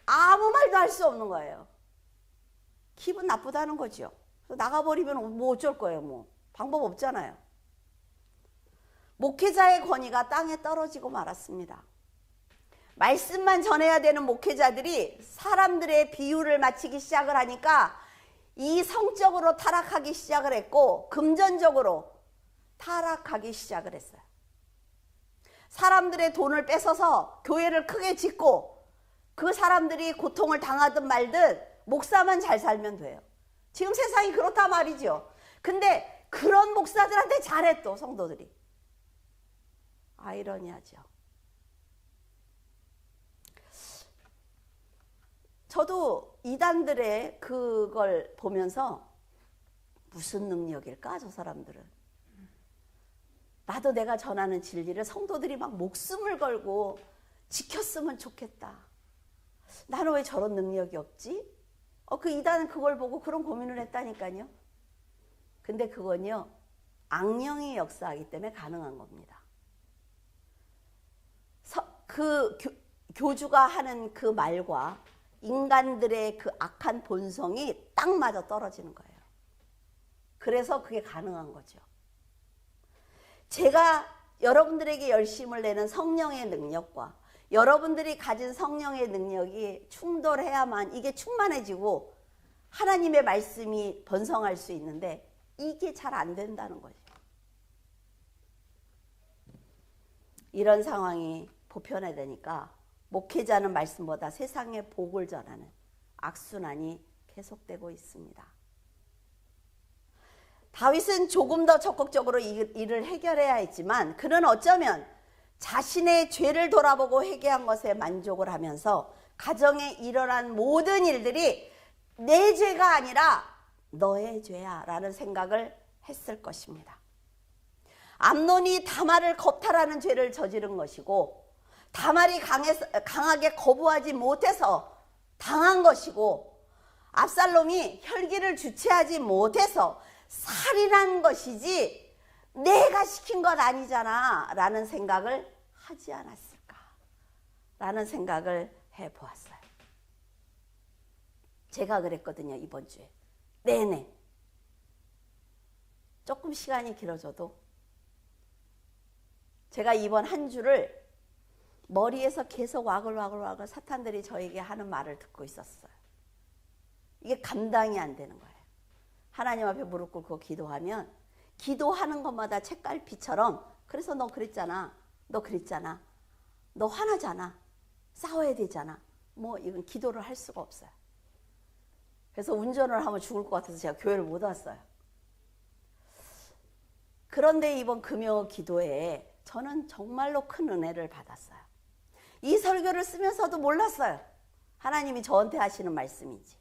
아무 말도 할 수 없는 거예요. 기분 나쁘다는 거죠. 나가버리면 뭐 어쩔 거예요. 뭐 방법 없잖아요. 목회자의 권위가 땅에 떨어지고 말았습니다. 말씀만 전해야 되는 목회자들이 사람들의 비유를 맞추기 시작을 하니까 이 성적으로 타락하기 시작을 했고 금전적으로 타락하기 시작을 했어요. 사람들의 돈을 뺏어서 교회를 크게 짓고 그 사람들이 고통을 당하든 말든 목사만 잘 살면 돼요. 지금 세상이 그렇다 말이죠. 근데 그런 목사들한테 잘해 또 성도들이. 아이러니하죠. 저도 이단들의 그걸 보면서 무슨 능력일까 저 사람들은. 나도 내가 전하는 진리를 성도들이 막 목숨을 걸고 지켰으면 좋겠다. 나는 왜 저런 능력이 없지? 그 이단은 그걸 보고 그런 고민을 했다니까요. 근데 그건요, 악령이 역사하기 때문에 가능한 겁니다. 교주가 하는 그 말과 인간들의 그 악한 본성이 딱 맞아 떨어지는 거예요. 그래서 그게 가능한 거죠. 제가 여러분들에게 열심을 내는 성령의 능력과 여러분들이 가진 성령의 능력이 충돌해야만 이게 충만해지고 하나님의 말씀이 번성할 수 있는데 이게 잘 안 된다는 거죠. 이런 상황이 보편화되니까 목회자는 말씀보다 세상의 복을 전하는 악순환이 계속되고 있습니다. 다윗은 조금 더 적극적으로 일을 해결해야 했지만 그는 어쩌면 자신의 죄를 돌아보고 회개한 것에 만족을 하면서 가정에 일어난 모든 일들이 내 죄가 아니라 너의 죄야 라는 생각을 했을 것입니다. 암논이 다말을 겁탈하는 죄를 저지른 것이고 다말이 강하게 거부하지 못해서 당한 것이고 압살롬이 혈기를 주체하지 못해서 살인한 것이지 내가 시킨 것 아니잖아 라는 생각을 하지 않았을까 라는 생각을 해보았어요. 제가 그랬거든요. 이번 주에 내내 조금 시간이 길어져도 제가 이번 한 주를 머리에서 계속 와글와글 사탄들이 저에게 하는 말을 듣고 있었어요. 이게 감당이 안 되는 거예요. 하나님 앞에 무릎 꿇고 기도하면 기도하는 것마다 책갈피처럼 그래서 너 그랬잖아. 너 그랬잖아. 너 화나잖아. 싸워야 되잖아. 뭐 이건 기도를 할 수가 없어요. 그래서 운전을 하면 죽을 것 같아서 제가 교회를 못 왔어요. 그런데 이번 금요 기도에 저는 정말로 큰 은혜를 받았어요. 이 설교를 쓰면서도 몰랐어요. 하나님이 저한테 하시는 말씀인지.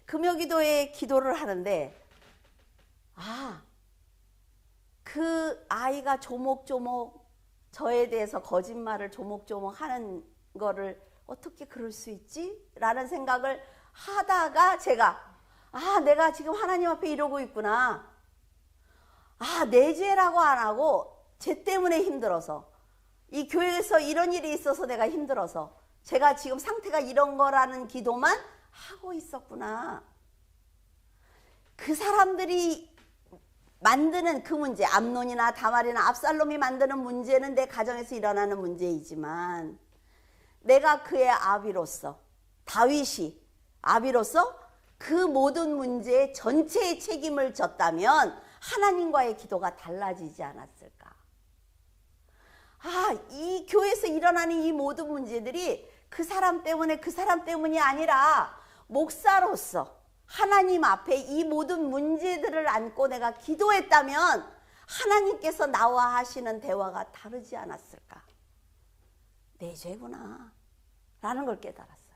금요 기도에 기도를 하는데 그 아이가 조목조목 저에 대해서 거짓말을 조목조목 하는 거를 어떻게 그럴 수 있지? 라는 생각을 하다가 제가 내가 지금 하나님 앞에 이러고 있구나. 내 죄라고 안 하고 죄 때문에 힘들어서 이 교회에서 이런 일이 있어서 내가 힘들어서 제가 지금 상태가 이런 거라는 기도만 하고 있었구나. 그 사람들이 만드는 그 문제, 암논이나 다말이나 압살롬이 만드는 문제는 내 가정에서 일어나는 문제이지만 내가 그의 아비로서 다윗이 아비로서 그 모든 문제의 전체의 책임을 졌다면 하나님과의 기도가 달라지지 않았을까? 이 교회에서 일어나는 이 모든 문제들이 그 사람 때문에 그 사람 때문이 아니라 목사로서 하나님 앞에 이 모든 문제들을 안고 내가 기도했다면 하나님께서 나와 하시는 대화가 다르지 않았을까? 내 죄구나 라는 걸 깨달았어요.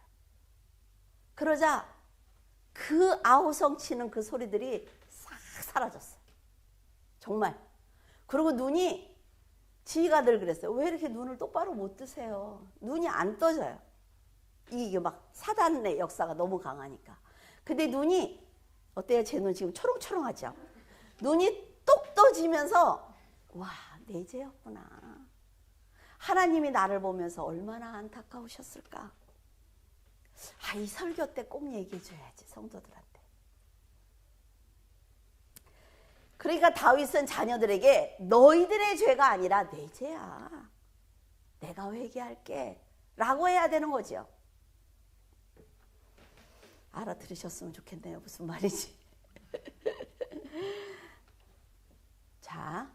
그러자 그 아우성치는 그 소리들이 싹 사라졌어요. 정말. 그리고 눈이, 지희가 늘 그랬어요. 왜 이렇게 눈을 똑바로 못 뜨세요? 눈이 안 떠져요. 이게 막 사단의 역사가 너무 강하니까. 근데 눈이 어때요? 제 눈 지금 초롱초롱하죠? 눈이 똑 떠지면서 와, 내 죄였구나. 하나님이 나를 보면서 얼마나 안타까우셨을까? 이 설교 때 꼭 얘기해 줘야지, 성도들한테. 그러니까 다윗은 자녀들에게 너희들의 죄가 아니라 내 죄야, 내가 회개할게 라고 해야 되는 거죠. 알아들으셨으면 좋겠네요. 무슨 말인지. 자,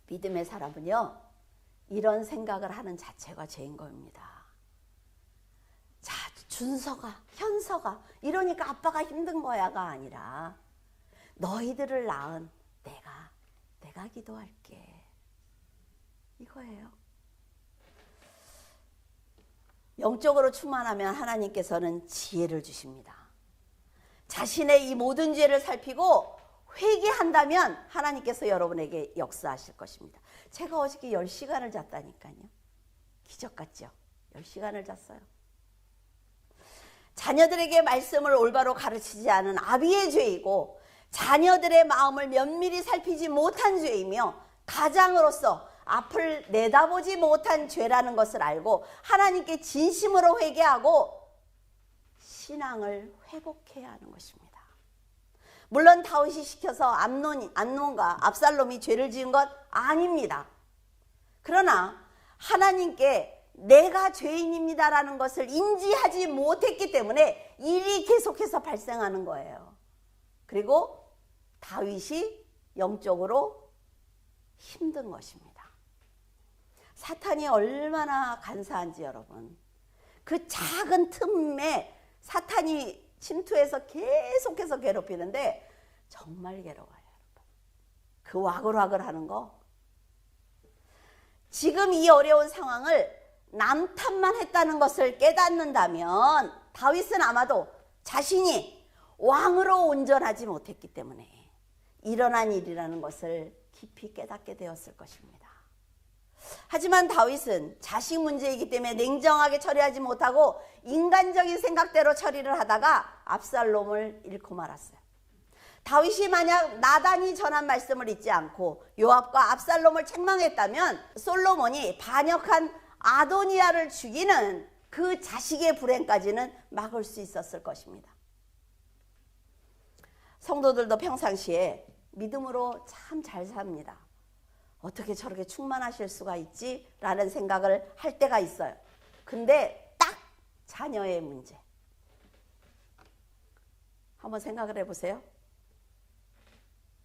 믿음의 사람은요, 이런 생각을 하는 자체가 죄인 겁니다. 자, 준서가, 현서가 이러니까 아빠가 힘든 거야가 아니라 너희들을 낳은 내가 기도할게, 이거예요. 영적으로 충만하면 하나님께서는 지혜를 주십니다. 자신의 이 모든 죄를 살피고 회개한다면 하나님께서 여러분에게 역사하실 것입니다. 제가 어저께 10시간을 잤다니까요. 기적 같죠? 10시간을 잤어요. 자녀들에게 말씀을 올바로 가르치지 않은 아비의 죄이고, 자녀들의 마음을 면밀히 살피지 못한 죄이며, 가장으로서 앞을 내다보지 못한 죄라는 것을 알고 하나님께 진심으로 회개하고 신앙을 회복해야 하는 것입니다. 물론 다윗이 시켜서 암논과 압살롬이 죄를 지은 것 아닙니다. 그러나 하나님께 내가 죄인입니다라는 것을 인지하지 못했기 때문에 일이 계속해서 발생하는 거예요. 그리고 다윗이 영적으로 힘든 것입니다. 사탄이 얼마나 간사한지 여러분, 그 작은 틈에 사탄이 침투해서 계속해서 괴롭히는데 정말 괴로워요. 여러분. 그 와글와글 하는 거, 지금 이 어려운 상황을 남 탓만 했다는 것을 깨닫는다면 다윗은 아마도 자신이 왕으로 온전하지 못했기 때문에 일어난 일이라는 것을 깊이 깨닫게 되었을 것입니다. 하지만 다윗은 자식 문제이기 때문에 냉정하게 처리하지 못하고 인간적인 생각대로 처리를 하다가 압살롬을 잃고 말았어요. 다윗이 만약 나단이 전한 말씀을 잊지 않고 요압과 압살롬을 책망했다면 솔로몬이 반역한 아도니아를 죽이는 그 자식의 불행까지는 막을 수 있었을 것입니다. 성도들도 평상시에 믿음으로 참 잘 삽니다. 어떻게 저렇게 충만하실 수가 있지? 라는 생각을 할 때가 있어요. 근데 딱 자녀의 문제, 한번 생각을 해보세요.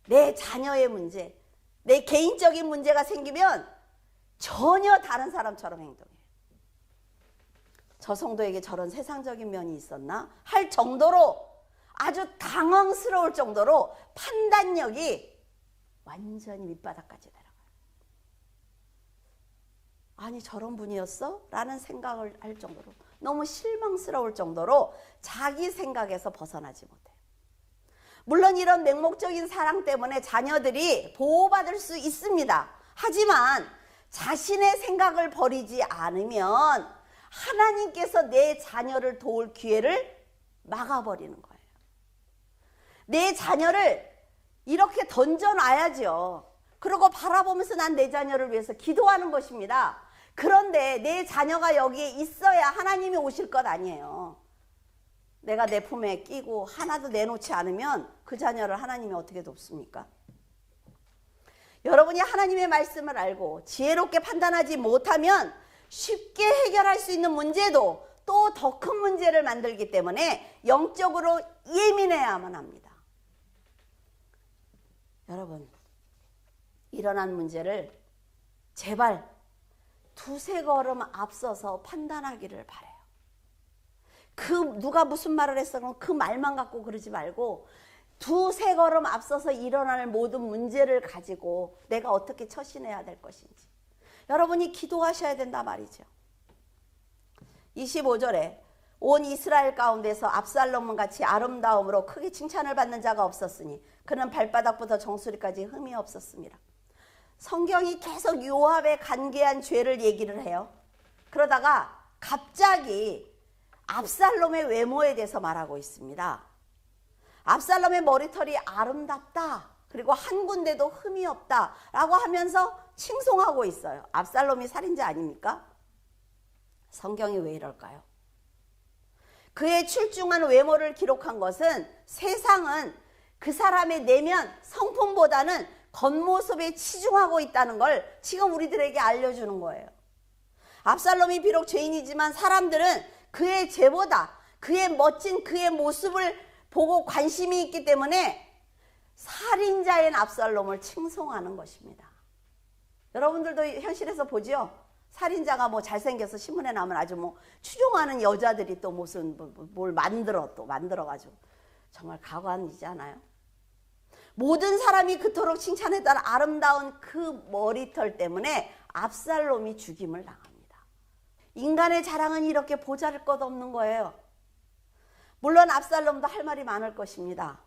내 자녀의 문제, 내 개인적인 문제가 생기면 전혀 다른 사람처럼 행동해요. 저 성도에게 저런 세상적인 면이 있었나? 할 정도로, 아주 당황스러울 정도로 판단력이 완전히 밑바닥까지 내려가요. 아니 저런 분이었어? 라는 생각을 할 정도로, 너무 실망스러울 정도로 자기 생각에서 벗어나지 못해요. 물론 이런 맹목적인 사랑 때문에 자녀들이 보호받을 수 있습니다. 하지만 자신의 생각을 버리지 않으면 하나님께서 내 자녀를 도울 기회를 막아버리는 거예요. 내 자녀를 이렇게 던져놔야죠. 그리고 바라보면서 난 내 자녀를 위해서 기도하는 것입니다. 그런데 내 자녀가 여기에 있어야 하나님이 오실 것 아니에요. 내가 내 품에 끼고 하나도 내놓지 않으면 그 자녀를 하나님이 어떻게 돕습니까? 여러분이 하나님의 말씀을 알고 지혜롭게 판단하지 못하면 쉽게 해결할 수 있는 문제도 또 더 큰 문제를 만들기 때문에 영적으로 예민해야만 합니다. 여러분, 일어난 문제를 제발 두세 걸음 앞서서 판단하기를 바라요. 누가 무슨 말을 했어 그럼 그 말만 갖고 그러지 말고 두세 걸음 앞서서 일어날 모든 문제를 가지고 내가 어떻게 처신해야 될 것인지 여러분이 기도하셔야 된다 말이죠. 25절에 온 이스라엘 가운데서 압살롬과 같이 아름다움으로 크게 칭찬을 받는 자가 없었으니 그는 발바닥부터 정수리까지 흠이 없었습니다. 성경이 계속 요압의 간계한 죄를 얘기를 해요. 그러다가 갑자기 압살롬의 외모에 대해서 말하고 있습니다. 압살롬의 머리털이 아름답다. 그리고 한 군데도 흠이 없다. 라고 하면서 칭송하고 있어요. 압살롬이 살인자 아닙니까? 성경이 왜 이럴까요? 그의 출중한 외모를 기록한 것은 세상은 그 사람의 내면 성품보다는 겉모습에 치중하고 있다는 걸 지금 우리들에게 알려주는 거예요. 압살롬이 비록 죄인이지만 사람들은 그의 죄보다 그의 멋진 그의 모습을 보고 관심이 있기 때문에 살인자인 압살롬을 칭송하는 것입니다. 여러분들도 현실에서 보죠? 살인자가 뭐 잘생겨서 신문에 나오면 아주 뭐 추종하는 여자들이 또 무슨 뭘 만들어가지고 정말 가관이지 않아요? 모든 사람이 그토록 칭찬했던 아름다운 그 머리털 때문에 압살롬이 죽임을 당합니다. 인간의 자랑은 이렇게 보잘것없는 거예요. 물론 압살롬도 할 말이 많을 것입니다.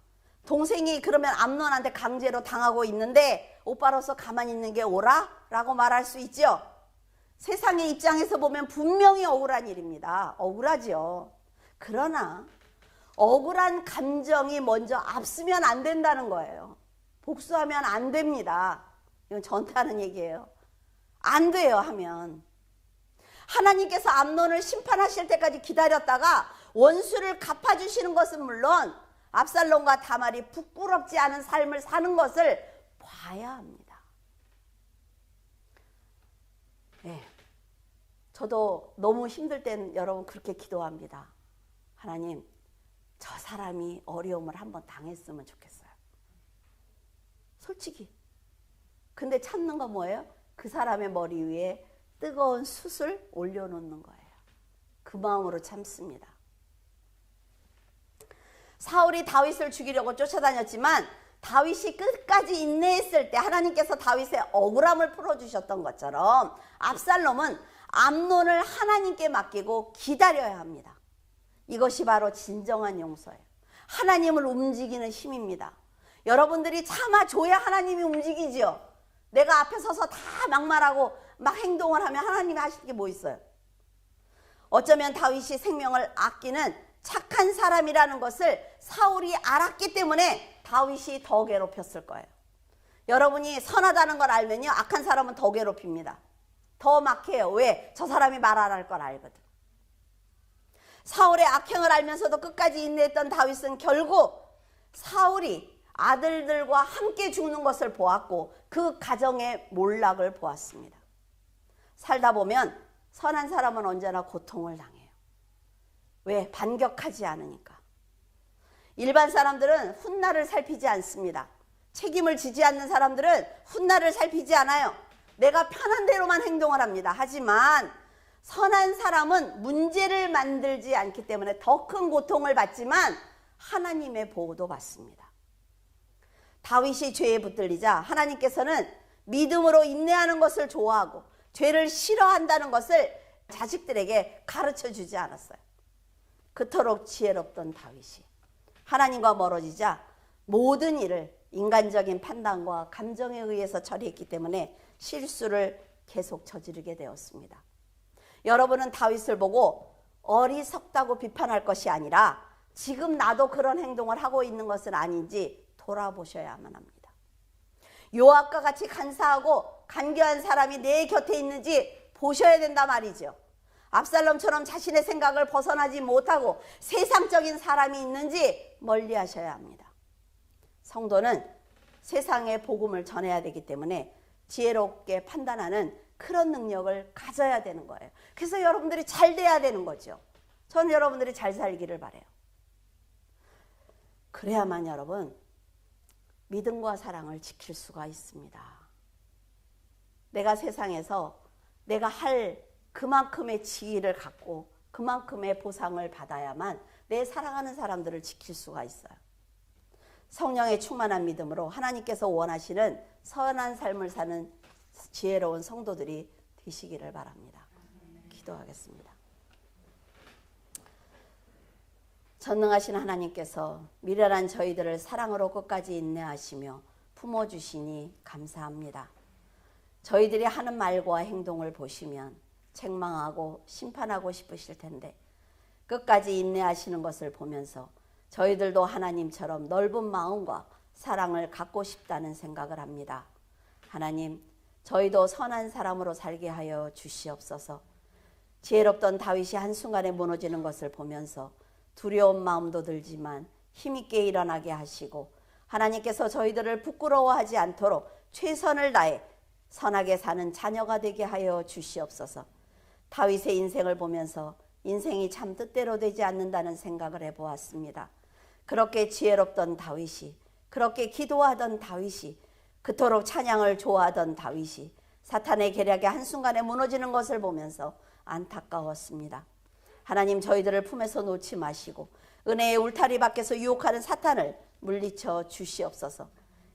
동생이 그러면 암논한테 강제로 당하고 있는데 오빠로서 가만히 있는 게 옳아? 라고 말할 수 있죠. 세상의 입장에서 보면 분명히 억울한 일입니다. 억울하죠. 그러나 억울한 감정이 먼저 앞서면 안 된다는 거예요. 복수하면 안 됩니다. 이건 저한테 하는 얘기예요. 안 돼요 하면. 하나님께서 암논을 심판하실 때까지 기다렸다가 원수를 갚아주시는 것은 물론 압살롬과 다말이 부끄럽지 않은 삶을 사는 것을 봐야 합니다. 네, 저도 너무 힘들 땐 여러분 그렇게 기도합니다. 하나님, 저 사람이 어려움을 한번 당했으면 좋겠어요. 솔직히. 근데 참는 건 뭐예요? 그 사람의 머리 위에 뜨거운 숯을 올려놓는 거예요. 그 마음으로 참습니다. 사울이 다윗을 죽이려고 쫓아다녔지만 다윗이 끝까지 인내했을 때 하나님께서 다윗의 억울함을 풀어주셨던 것처럼 압살롬은 암논을 하나님께 맡기고 기다려야 합니다. 이것이 바로 진정한 용서예요. 하나님을 움직이는 힘입니다. 여러분들이 참아줘야 하나님이 움직이지요. 내가 앞에 서서 다 막말하고 막 행동을 하면 하나님이 하시는 게 뭐 있어요? 어쩌면 다윗이 생명을 아끼는 착한 사람이라는 것을 사울이 알았기 때문에 다윗이 더 괴롭혔을 거예요. 여러분이 선하다는 걸 알면요, 악한 사람은 더 괴롭힙니다. 더 막해요. 왜? 저 사람이 말 안 할 걸 알거든. 사울의 악행을 알면서도 끝까지 인내했던 다윗은 결국 사울이 아들들과 함께 죽는 것을 보았고 그 가정의 몰락을 보았습니다. 살다 보면 선한 사람은 언제나 고통을 당해요. 왜? 반격하지 않으니까. 일반 사람들은 훗날을 살피지 않습니다. 책임을 지지 않는 사람들은 훗날을 살피지 않아요. 내가 편한 대로만 행동을 합니다. 하지만 선한 사람은 문제를 만들지 않기 때문에 더 큰 고통을 받지만 하나님의 보호도 받습니다. 다윗이 죄에 붙들리자 하나님께서는 믿음으로 인내하는 것을 좋아하고 죄를 싫어한다는 것을 자식들에게 가르쳐 주지 않았어요. 그토록 지혜롭던 다윗이 하나님과 멀어지자 모든 일을 인간적인 판단과 감정에 의해서 처리했기 때문에 실수를 계속 저지르게 되었습니다. 여러분은 다윗을 보고 어리석다고 비판할 것이 아니라 지금 나도 그런 행동을 하고 있는 것은 아닌지 돌아보셔야만 합니다. 요압과 같이 간사하고 간교한 사람이 내 곁에 있는지 보셔야 된다 말이죠. 압살롬처럼 자신의 생각을 벗어나지 못하고 세상적인 사람이 있는지 멀리 하셔야 합니다. 성도는 세상의 복음을 전해야 되기 때문에 지혜롭게 판단하는 그런 능력을 가져야 되는 거예요. 그래서 여러분들이 잘 돼야 되는 거죠. 저는 여러분들이 잘 살기를 바라요. 그래야만 여러분 믿음과 사랑을 지킬 수가 있습니다. 내가 세상에서 내가 할 그만큼의 지위를 갖고 그만큼의 보상을 받아야만 내 사랑하는 사람들을 지킬 수가 있어요. 성령의 충만한 믿음으로 하나님께서 원하시는 선한 삶을 사는 지혜로운 성도들이 되시기를 바랍니다. 기도하겠습니다. 전능하신 하나님께서 미련한 저희들을 사랑으로 끝까지 인내하시며 품어주시니 감사합니다. 저희들이 하는 말과 행동을 보시면 책망하고 심판하고 싶으실 텐데 끝까지 인내하시는 것을 보면서 저희들도 하나님처럼 넓은 마음과 사랑을 갖고 싶다는 생각을 합니다. 하나님, 저희도 선한 사람으로 살게 하여 주시옵소서. 지혜롭던 다윗이 한순간에 무너지는 것을 보면서 두려운 마음도 들지만 힘있게 일어나게 하시고 하나님께서 저희들을 부끄러워하지 않도록 최선을 다해 선하게 사는 자녀가 되게 하여 주시옵소서. 다윗의 인생을 보면서 인생이 참 뜻대로 되지 않는다는 생각을 해보았습니다. 그렇게 지혜롭던 다윗이, 그렇게 기도하던 다윗이, 그토록 찬양을 좋아하던 다윗이 사탄의 계략에 한순간에 무너지는 것을 보면서 안타까웠습니다. 하나님, 저희들을 품에서 놓지 마시고 은혜의 울타리 밖에서 유혹하는 사탄을 물리쳐 주시옵소서.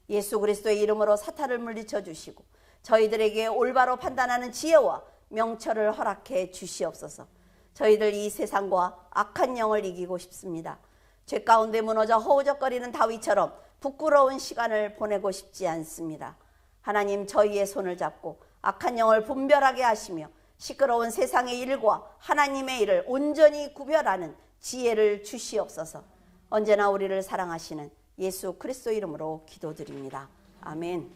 예수 그리스도의 이름으로 사탄을 물리쳐 주시고 저희들에게 올바로 판단하는 지혜와 명철을 허락해 주시옵소서. 저희들 이 세상과 악한 영을 이기고 싶습니다. 죄 가운데 무너져 허우적거리는 다윗처럼 부끄러운 시간을 보내고 싶지 않습니다. 하나님, 저희의 손을 잡고 악한 영을 분별하게 하시며 시끄러운 세상의 일과 하나님의 일을 온전히 구별하는 지혜를 주시옵소서. 언제나 우리를 사랑하시는 예수 그리스도 이름으로 기도드립니다. 아멘.